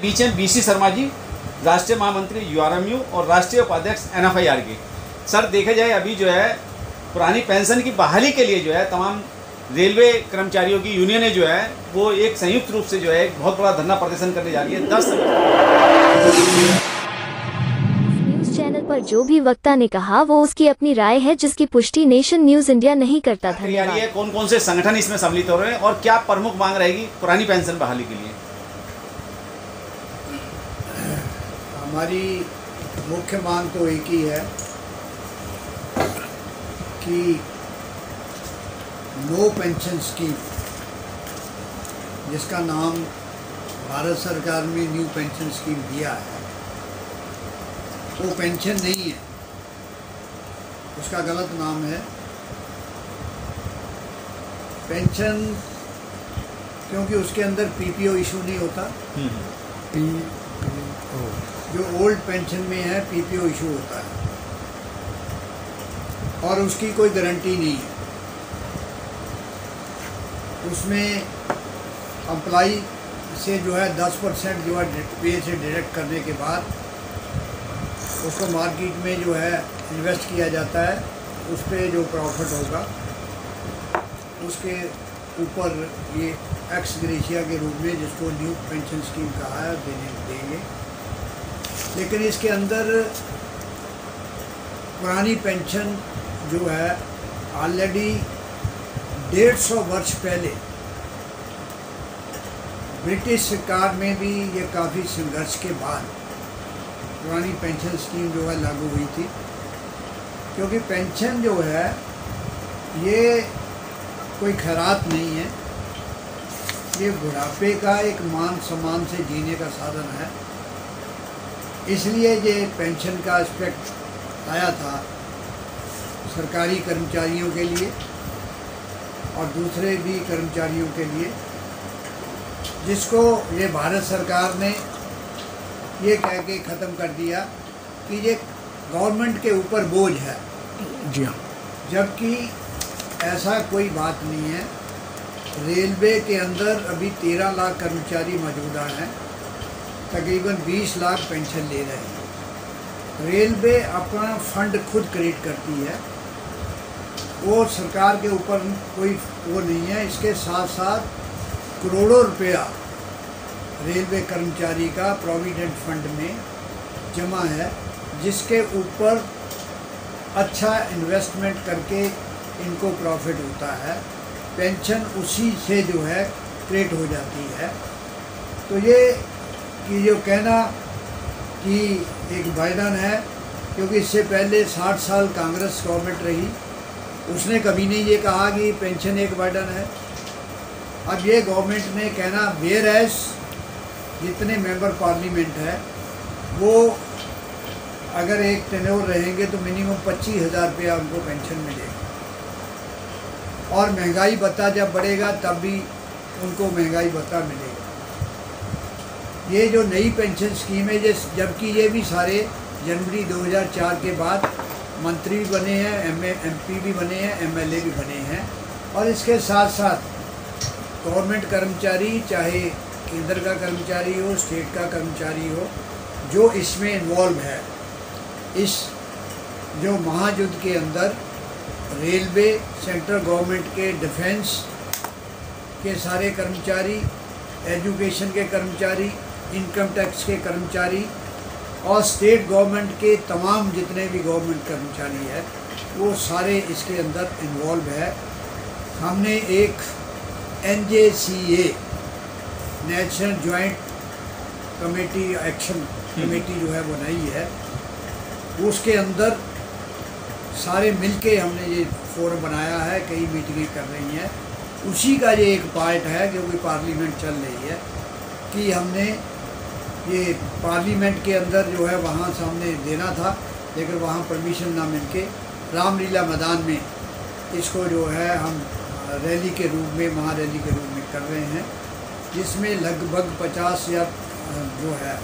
बीच में बीसी शर्मा जी, राष्ट्रीय महामंत्री यूआरएमयू और राष्ट्रीय उपाध्यक्ष एनएफआईआर के। सर देखा जाए अभी जो है पुरानी पेंशन की बहाली के लिए जो है तमाम रेलवे कर्मचारियों की यूनियनें जो है वो एक संयुक्त रूप से जो है एक बहुत बड़ा धरना प्रदर्शन करने जा रही है। 10 न्यूज चैनल पर जो भी वक्ता ने कहा वो उसकी अपनी राय है, जिसकी पुष्टि नेशन न्यूज इंडिया नहीं करता। धन्यवाद। कौन कौन से संगठन इसमें सम्मिलित हो रहे हैं और क्या प्रमुख मांग रहेगी पुरानी पेंशन बहाली के लिए? हमारी मुख्य मांग तो एक ही है कि नो पेंशन स्कीम, जिसका नाम भारत सरकार में न्यू पेंशन स्कीम दिया है, वो पेंशन नहीं है, उसका गलत नाम है पेंशन, क्योंकि उसके अंदर पीपीओ इशू नहीं होता। जो ओल्ड पेंशन में है पीपीओ इशू होता है और उसकी कोई गारंटी नहीं है। उसमें एम्प्लॉई से जो है 10% जो है पे से डिडक्ट करने के बाद उसको मार्केट में जो है इन्वेस्ट किया जाता है, उस पर जो प्रॉफिट होगा उसके ऊपर ये एक्स ग्रेशिया के रूप में, जिसको न्यू पेंशन स्कीम कहा है, देंगे। लेकिन इसके अंदर पुरानी पेंशन जो है ऑलरेडी 150 वर्ष पहले ब्रिटिश सरकार में भी ये काफ़ी संघर्ष के बाद पुरानी पेंशन स्कीम जो है लागू हुई थी, क्योंकि पेंशन जो है ये कोई खैरात नहीं है, ये बुढ़ापे का एक मान सम्मान से जीने का साधन है। इसलिए ये पेंशन का एस्पेक्ट आया था सरकारी कर्मचारियों के लिए और दूसरे भी कर्मचारियों के लिए, जिसको ये भारत सरकार ने ये कह के ख़त्म कर दिया कि ये गवर्नमेंट के ऊपर बोझ है। जी हाँ, जबकि ऐसा कोई बात नहीं है। रेलवे के अंदर अभी 13 लाख कर्मचारी मौजूदा हैं, तकरीबन 20 लाख पेंशन ले रहे हैं। रेलवे अपना फंड खुद क्रिएट करती है, वो सरकार के ऊपर कोई वो नहीं है। इसके साथ साथ करोड़ों रुपया रेलवे कर्मचारी का प्रोविडेंट फंड में जमा है, जिसके ऊपर अच्छा इन्वेस्टमेंट करके इनको प्रॉफिट होता है। पेंशन उसी से जो है क्रिएट हो जाती है। तो ये कि जो कहना कि एक बर्डन है, क्योंकि इससे पहले 60 साल कांग्रेस गवर्नमेंट रही, उसने कभी नहीं ये कहा कि पेंशन एक बर्डन है। अब ये गवर्नमेंट ने कहना, वेयर एज जितने मेंबर पार्लियामेंट है वो अगर एक टेन्योर रहेंगे तो मिनिमम 25,000 रुपया उनको पेंशन मिलेगा, और महंगाई भत्ता जब बढ़ेगा तब भी उनको महंगाई भत्ता मिलेगा। ये जो नई पेंशन स्कीम है, जबकि ये भी सारे जनवरी 2004 के बाद मंत्री भी बने हैं, एमपी भी बने हैं, एमएलए भी बने हैं, और इसके साथ साथ गवर्नमेंट कर्मचारी, चाहे केंद्र का कर्मचारी हो, स्टेट का कर्मचारी हो, जो इसमें इन्वॉल्व है, इस जो महायुद्ध के अंदर रेलवे, सेंट्रल गवर्नमेंट के डिफेंस के सारे कर्मचारी, एजुकेशन के कर्मचारी, इनकम टैक्स के कर्मचारी और स्टेट गवर्नमेंट के तमाम जितने भी गवर्नमेंट कर्मचारी है, वो सारे इसके अंदर इन्वॉल्व है। हमने एक NJCA national joint committee action committee जो है बनाई है, उसके अंदर सारे मिलके हमने ये फोरम बनाया है, कई मीटिंगें कर रही हैं। उसी का ये एक पार्ट है, क्योंकि पार्लियामेंट चल रही है, कि हमने ये पार्लियामेंट के अंदर जो है वहाँ सामने देना था, लेकिन वहाँ परमिशन ना मिलके रामलीला मैदान में इसको जो है हम रैली के रूप में, महारैली के रूप में कर रहे हैं, जिसमें लगभग 50,000 जो है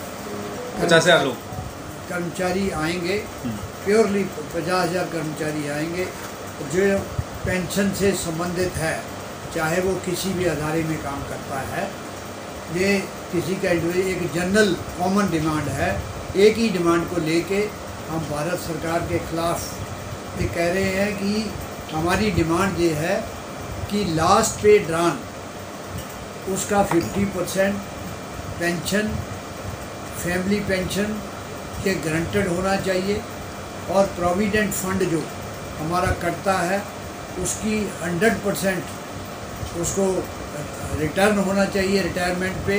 50,000 लोग कर्मचारी आएंगे। प्योरली 50,000 कर्मचारी आएंगे जो पेंशन से संबंधित है, चाहे वो किसी भी अदारे में काम करता है। ये किसी का एक जनरल कॉमन डिमांड है। एक ही डिमांड को लेके हम भारत सरकार के ख़िलाफ़ ये कह रहे हैं कि हमारी डिमांड ये है कि लास्ट पे ड्रान उसका 50% पेंशन, फैमिली पेंशन ये गारंटेड होना चाहिए और प्रोविडेंट फंड जो हमारा कटता है उसकी 100% उसको रिटर्न होना चाहिए रिटायरमेंट पे।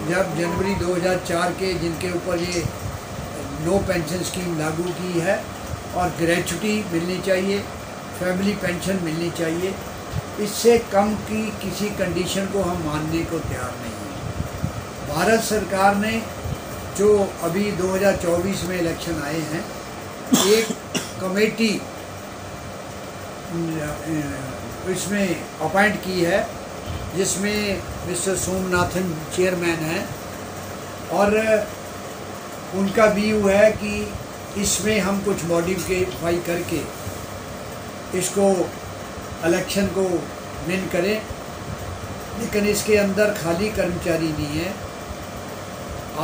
जब जनवरी 2004 के जिनके ऊपर ये नो पेंशन स्कीम लागू की है, और ग्रेच्युटी मिलनी चाहिए, फैमिली पेंशन मिलनी चाहिए। इससे कम की किसी कंडीशन को हम मानने को तैयार नहीं हैं। भारत सरकार ने जो अभी 2024 में इलेक्शन आए हैं, एक कमेटी इसमें अपॉइंट की है जिसमें मिस्टर सोमनाथन चेयरमैन हैं, और उनका व्यू है कि इसमें हम कुछ मॉडिफाई करके इसको इलेक्शन को विन करें। लेकिन इसके अंदर खाली कर्मचारी नहीं है।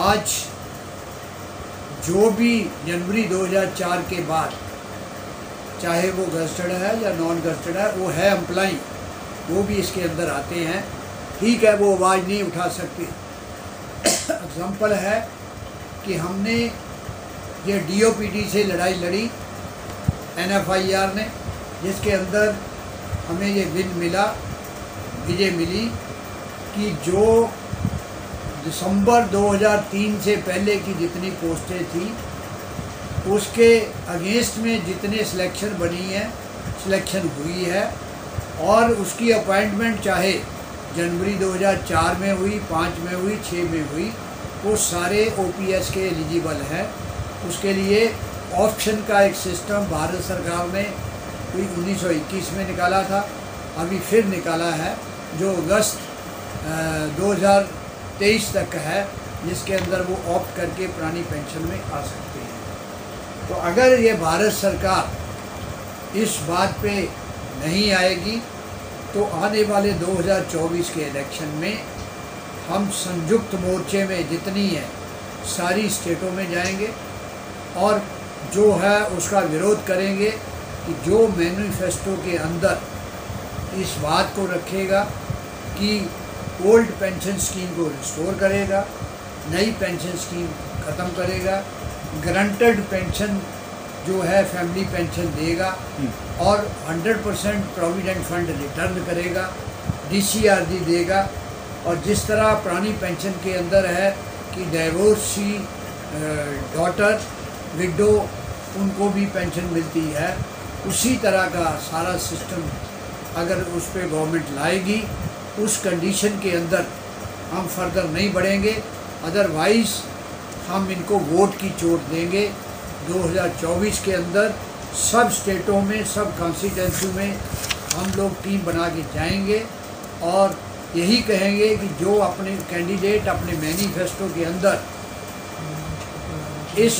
आज जो भी जनवरी 2004 के बाद, चाहे वो गस्टेड है या नॉन गस्टेड है, वो है एम्प्लॉई, वो भी इसके अंदर आते हैं। ठीक है, वो आवाज़ नहीं उठा सकते। एग्जाम्पल है कि हमने ये DOPT से लड़ाई लड़ी NFIR ने, जिसके अंदर हमें ये विजय मिली कि जो दिसंबर 2003 से पहले की जितनी पोस्टें थी उसके अगेंस्ट में जितने सिलेक्शन बनी है, सिलेक्शन हुई है, और उसकी अपॉइंटमेंट चाहे जनवरी 2004 में हुई, 5 में हुई, 6 में हुई, वो सारे OPS के एलिजिबल हैं। उसके लिए ऑप्शन का एक सिस्टम भारत सरकार ने 1921 में निकाला था, अभी फिर निकाला है, जो अगस्त 2023 तक है, जिसके अंदर वो ऑप्ट करके पुरानी पेंशन में आ सकते हैं। तो अगर ये भारत सरकार इस बात पे नहीं आएगी तो आने वाले 2024 के इलेक्शन में हम संयुक्त मोर्चे में जितनी है सारी स्टेटों में जाएंगे और जो है उसका विरोध करेंगे कि जो मैनिफेस्टो के अंदर इस बात को रखेगा कि ओल्ड पेंशन स्कीम को रिस्टोर करेगा, नई पेंशन स्कीम ख़त्म करेगा, गारंटेड पेंशन जो है फैमिली पेंशन देगा और 100% प्रोविडेंट फंड रिटर्न करेगा, DCRG देगा। और जिस तरह पुरानी पेंशन के अंदर है कि डाइवोर्सी डॉटर, विडो, उनको भी पेंशन मिलती है, उसी तरह का सारा सिस्टम अगर उस पर गवर्नमेंट लाएगी, उस कंडीशन के अंदर हम फर्दर नहीं बढ़ेंगे। अदरवाइज़ हम इनको वोट की चोट देंगे। 2024 के अंदर सब स्टेटों में, सब कॉन्स्टिट्यूंसी में हम लोग टीम बना के जाएंगे और यही कहेंगे कि जो अपने कैंडिडेट अपने मैनिफेस्टो के अंदर इस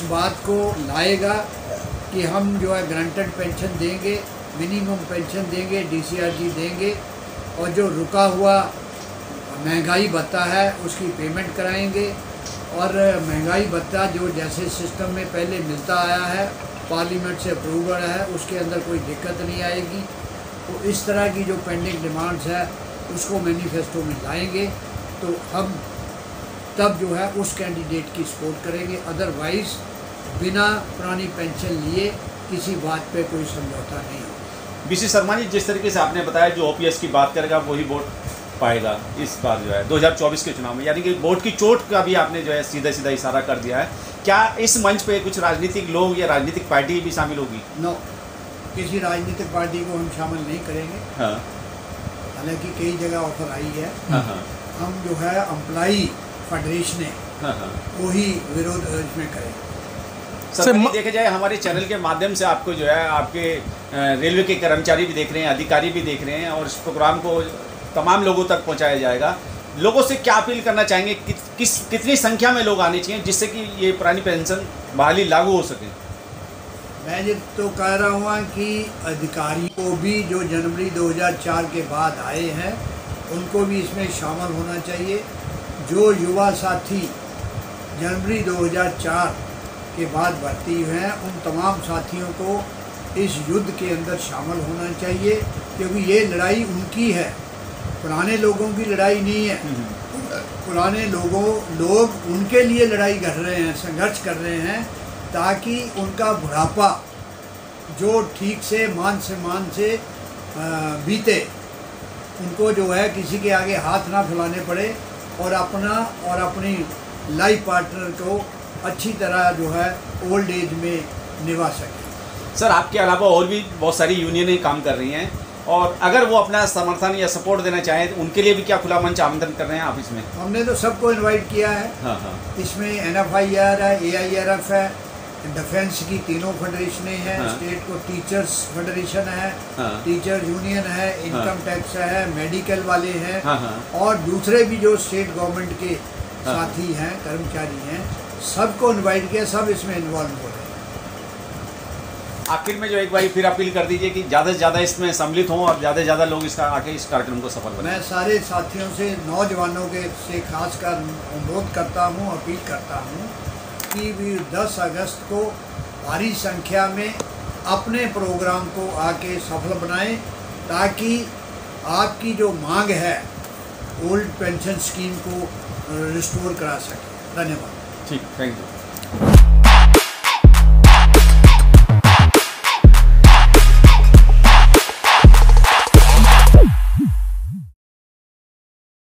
बात को लाएगा कि हम जो है गारंटेड पेंशन देंगे, मिनिमम पेंशन देंगे, DCRG देंगे, और जो रुका हुआ महंगाई भत्ता है उसकी पेमेंट कराएंगे। और महंगाई भत्ता जो जैसे सिस्टम में पहले मिलता आया है, पार्लियामेंट से अप्रूवल है, उसके अंदर कोई दिक्कत नहीं आएगी। तो इस तरह की जो पेंडिंग डिमांड्स है उसको मैनिफेस्टो में लाएंगे तो हम तब जो है उस कैंडिडेट की सपोर्ट करेंगे। अदरवाइज़ बिना पुरानी पेंशन लिए किसी बात पे कोई समझौता नहीं होगा। BC शर्मा जी, जिस तरीके से आपने बताया जो OPS की बात करेगा वही वोट पाएगा इस बार जो है 2024 के चुनाव में, यानी कि वोट की चोट का भी आपने जो है सीधा सीधा इशारा कर दिया है। क्या इस मंच पे कुछ राजनीतिक लोग या राजनीतिक पार्टी भी शामिल होगी? नो, किसी राजनीतिक पार्टी को हम शामिल नहीं करेंगे। हाँ। हालांकि कई जगह ऑफर आई है। हाँ। हम जो है एम्प्लॉई फेडरेशन है वही विरोध इसमें करेंगे। सर, देखा जाए हमारे चैनल के माध्यम से आपको जो है आपके रेलवे के कर्मचारी भी देख रहे हैं, अधिकारी भी देख रहे हैं, और इस प्रोग्राम को तमाम लोगों तक पहुंचाया जाएगा। लोगों से क्या अपील करना चाहेंगे, कितनी संख्या में लोग आने चाहिए जिससे कि ये पुरानी पेंशन बहाली लागू हो सके? मैं ये तो कह रहा हूँ कि अधिकारियों को भी जो जनवरी 2004 के बाद आए हैं उनको भी इसमें शामिल होना चाहिए। जो युवा साथी जनवरी 2004 के बाद भर्ती हुए हैं उन तमाम साथियों को इस युद्ध के अंदर शामिल होना चाहिए, क्योंकि ये लड़ाई उनकी है, पुराने लोगों की लड़ाई नहीं है। पुराने लोग उनके लिए लड़ाई कर रहे हैं, संघर्ष कर रहे हैं, ताकि उनका बुढ़ापा जो ठीक से मान से बीते, उनको जो है किसी के आगे हाथ ना फैलाने पड़े और अपना और अपनी लाइफ पार्टनर को अच्छी तरह जो है ओल्ड एज में निभा सके। सर, आपके अलावा और भी बहुत सारी यूनियनें काम कर रही हैं, और अगर वो अपना समर्थन या सपोर्ट देना चाहें तो उनके लिए भी क्या खुला मंच आमंत्रण कर रहे हैं आप इसमें? हमने तो सबको इनवाइट किया है। हाँ। इसमें NFIR है, AIRF है, डिफेंस की तीनों फेडरेशनें हैं। हाँ। स्टेट को टीचर्स फेडरेशन है। हाँ। टीचर यूनियन है, इनकम टैक्स है, मेडिकल वाले हैं। हाँ। और दूसरे भी जो स्टेट गवर्नमेंट के साथी हैं, कर्मचारी हैं, सबको इनवाइट किया, सब इसमें इन्वॉल्व हो रहे हैं। आखिर में जो एक बार फिर अपील कर दीजिए कि ज़्यादा से ज़्यादा इसमें सम्मिलित हों और ज़्यादा से ज़्यादा लोग इसका आके इस कार्यक्रम को सफल बनाएं। मैं सारे साथियों से, नौजवानों के से खासकर अनुरोध करता हूँ, अपील करता हूँ कि भी 10 अगस्त को भारी संख्या में अपने प्रोग्राम को आके सफल बनाएं, ताकि आपकी जो मांग है ओल्ड पेंशन स्कीम को रिस्टोर करा सके। धन्यवाद। ठीक, थैंक यू।